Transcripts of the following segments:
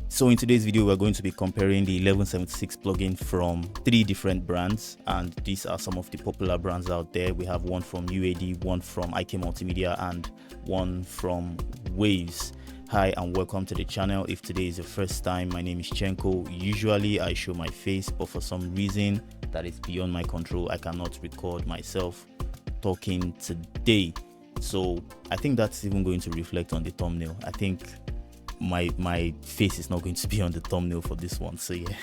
So in today's video, we're going to be comparing the 1176 plugin from 3 different brands, and these are some of the popular brands out there. We have one from UAD, one from Multimedia, and one from Waves. Hi and welcome to the channel. If today is your first time, my name is Chenko. Usually I show my face, but for some reason that is beyond my control, I cannot record myself talking today. So I think that's even going to reflect on the thumbnail. I think my face is not going to be on the thumbnail for this one, so yeah.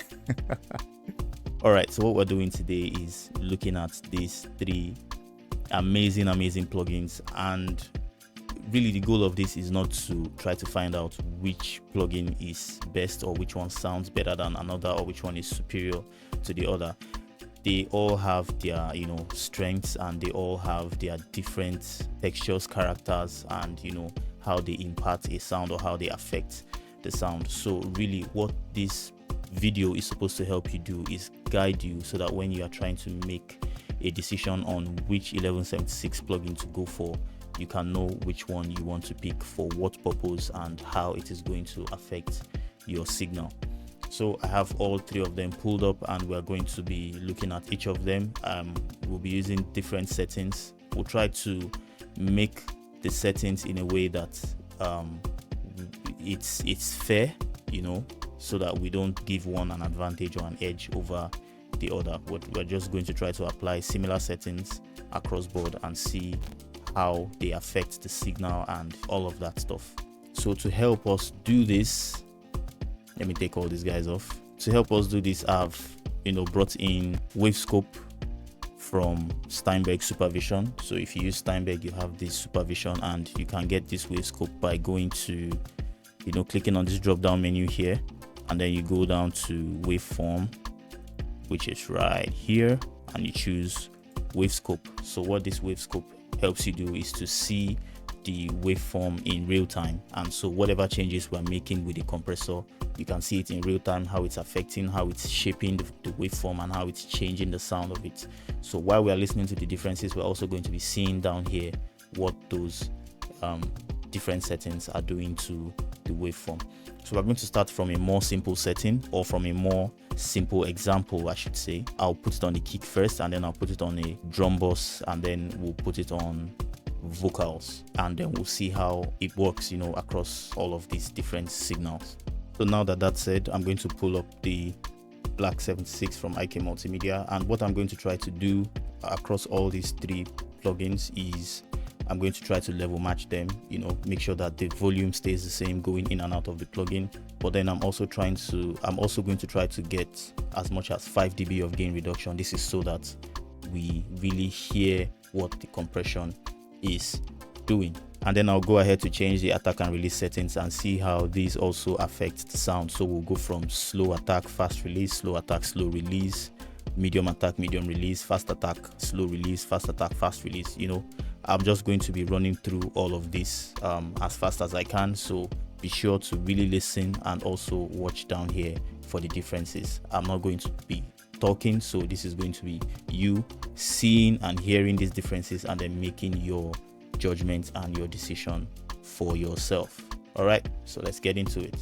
All right, so what we're doing today is looking at these 3 amazing plugins, and really the goal of this is not to try to find out which plugin is best or which one sounds better than another or which one is superior to the other. They all have their strengths, and they all have their different textures, characters, and how they impart a sound or how they affect the sound. So really what this video is supposed to help you do is guide you so that when you are trying to make a decision on which 1176 plugin to go for, you can know which one you want to pick for what purpose and how it is going to affect your signal. So I have all 3 of them pulled up, and we're going to be looking at each of them. We'll be using different settings. We'll try to make the settings in a way that it's fair, so that we don't give one an advantage or an edge over the other. We're just going to try to apply similar settings across board and see how they affect the signal and all of that stuff. So to help us do this, let me take all these guys off. To help us do this, I've brought in Wavescope from Steinberg Supervision. So if you use Steinberg, you have this supervision, and you can get this Wavescope by going to clicking on this drop down menu here, and then you go down to waveform, which is right here, and you choose Wavescope. So what this Wavescope helps you do is to see the waveform in real time, and so whatever changes we're making with the compressor, you can see it in real time, how it's affecting, how it's shaping the waveform, and how it's changing the sound of it. So while we are listening to the differences, we're also going to be seeing down here what those different settings are doing to the waveform. So we're going to start from a more simple setting, or from a more simple example, I should say. I'll put it on the kick first, and then I'll put it on a drum bus, and then we'll put it on vocals, and then we'll see how it works across all of these different signals. So now that that's said, I'm going to pull up the Black 76 from IK Multimedia, and what I'm going to try to do across all these 3 plugins is I'm going to try to level match them, make sure that the volume stays the same going in and out of the plugin. But then I'm also going to try to get as much as 5 dB of gain reduction. This is so that we really hear what the compression is doing. And then I'll go ahead to change the attack and release settings and see how these also affect the sound. So we'll go from slow attack, fast release, slow attack, slow release, medium attack, medium release, fast attack, slow release, fast attack, fast release. I'm just going to be running through all of this as fast as I can, so be sure to really listen and also watch down here for the differences. I'm not going to be talking, so this is going to be you seeing and hearing these differences and then making your judgment and your decision for yourself. All right, so let's get into it.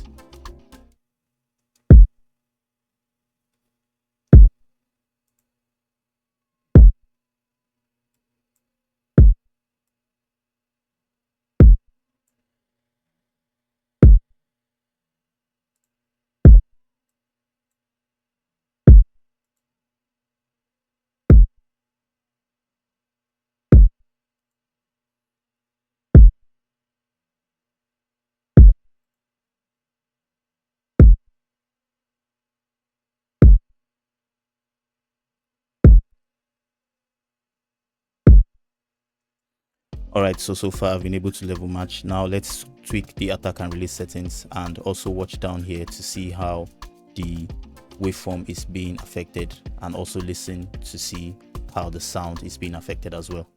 Alright, so far I've been able to level match. Now let's tweak the attack and release settings and also watch down here to see how the waveform is being affected, and also listen to see how the sound is being affected as well.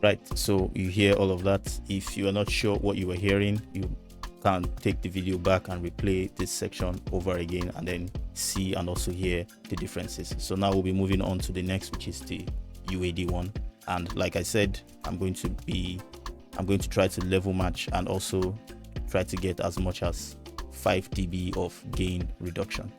Right, so you hear all of that. If you are not sure what you were hearing, you can take the video back and replay this section over again and then see and also hear the differences. So now we'll be moving on to the next, which is the UAD one. And like I said, I'm going to try to level match and also try to get as much as 5 dB of gain reduction.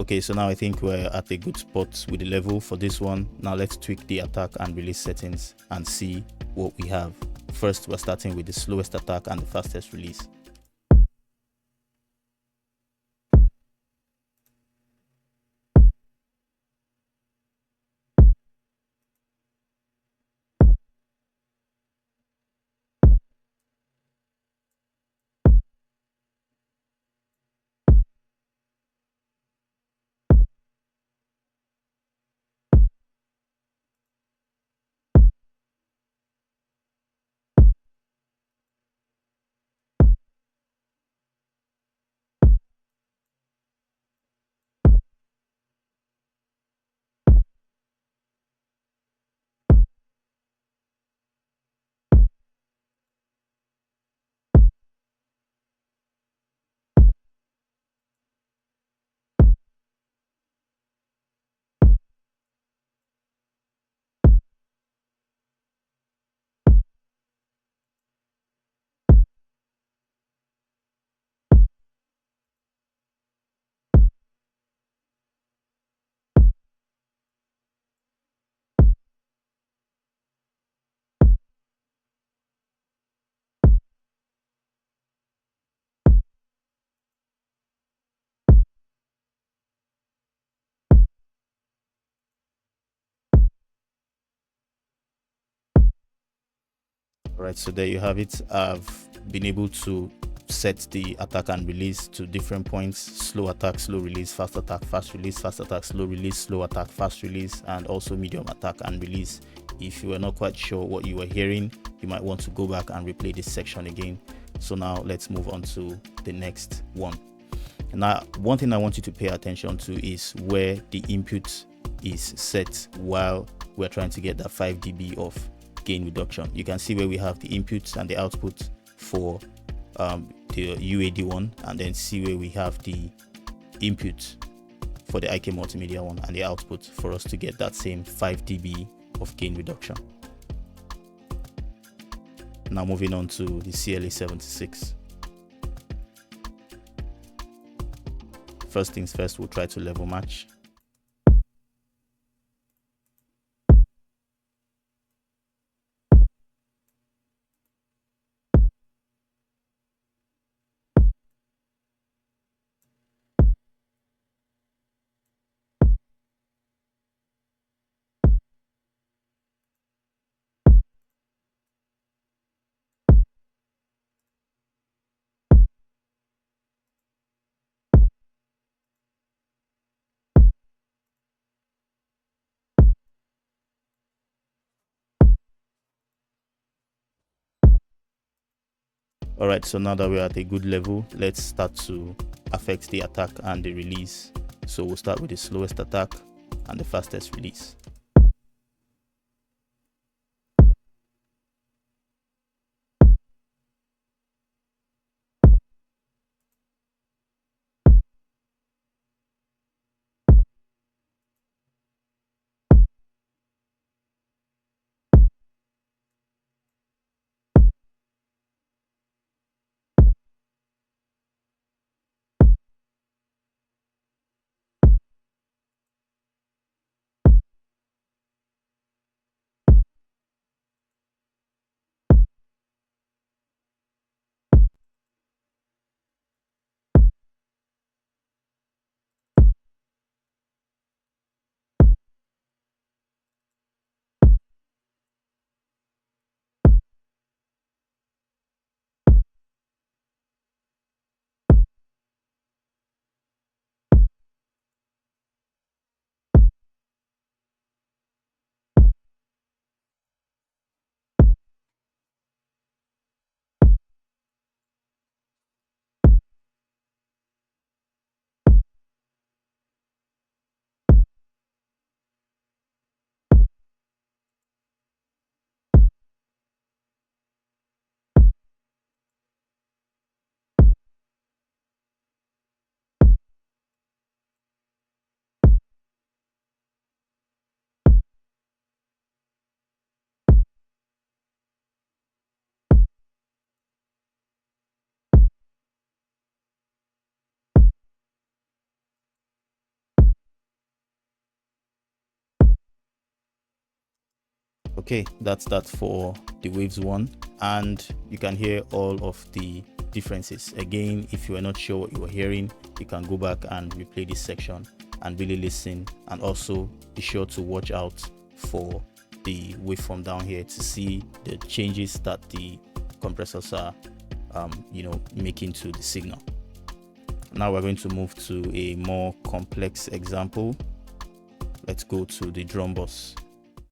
Okay, so now I think we're at a good spot with the level for this one. Now let's tweak the attack and release settings and see what we have. First, we're starting with the slowest attack and the fastest release. Right, so there you have it. I've been able to set the attack and release to different points: slow attack, slow release, fast attack, fast release, fast attack, slow release, slow attack, fast release, and also medium attack and release. If you were not quite sure what you were hearing, you might want to go back and replay this section again. So now let's move on to the next one. Now, one thing I want you to pay attention to is where the input is set while we're trying to get that 5 dB of gain reduction. You can see where we have the inputs and the output for the UAD one, and then see where we have the input for the IK Multimedia one and the output for us to get that same 5 dB of gain reduction. Now moving on to the CLA 76. First things first, we'll try to level match. Alright, so now that we're at a good level, let's start to affect the attack and the release. So we'll start with the slowest attack and the fastest release. Okay, that's that for the waves one, and you can hear all of the differences. Again, if you are not sure what you are hearing, you can go back and replay this section and really listen, and also be sure to watch out for the waveform down here to see the changes that the compressors are making to the signal. Now we're going to move to a more complex example. Let's go to the drum bus.